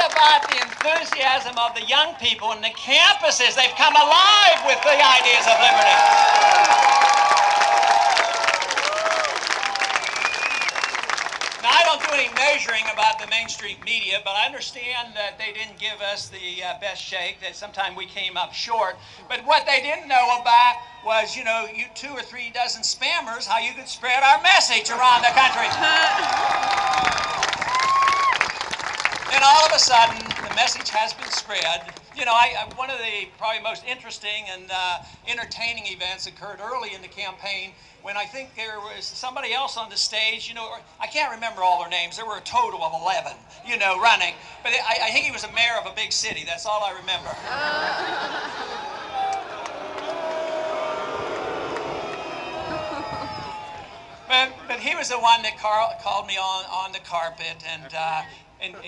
about the enthusiasm of the young people in the campuses. They've come alive with the ideas of liberty. Now, I don't do any measuring about the Main Street media, but I understand that they didn't give us the best shake, that sometimes we came up short. But what they didn't know about was, you know, you 2 or 3 dozen spammers, how you could spread our message around the country. And all of a sudden, the message has been spread. You know, one of the probably most interesting and entertaining events occurred early in the campaign when I think there was somebody else on the stage, you know, I can't remember all their names. There were a total of 11, you know, running. But I think he was a mayor of a big city. That's all I remember. But he was the one that called me on the carpet, and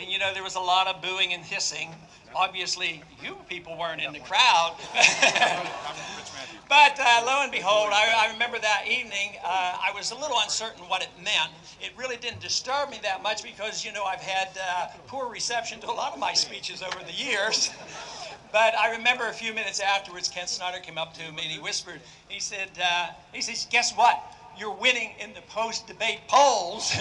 you know, there was a lot of booing and hissing. Obviously, you people weren't in the crowd. But lo and behold, I remember that evening, I was a little uncertain what it meant. It really didn't disturb me that much because, you know, I've had poor reception to a lot of my speeches over the years. But I remember a few minutes afterwards, Ken Snyder came up to me and he whispered, he says, guess what? You're winning in the post-debate polls.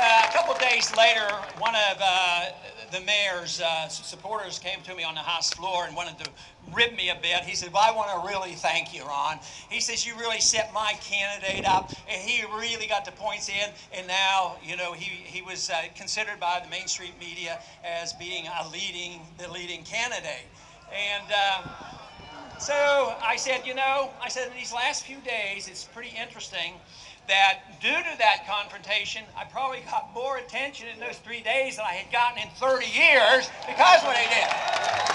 A couple of days later, one of the mayor's supporters came to me on the House floor and wanted to rib me a bit. He said, well, I want to really thank you, Ron. He says, you really set my candidate up, and he really got the points in, and now, you know, he was considered by the Main Street media as being the leading candidate. And so I said, you know, in these last few days, it's pretty interesting that due to that confrontation, I probably got more attention in those 3 days than I had gotten in 30 years because of what I did.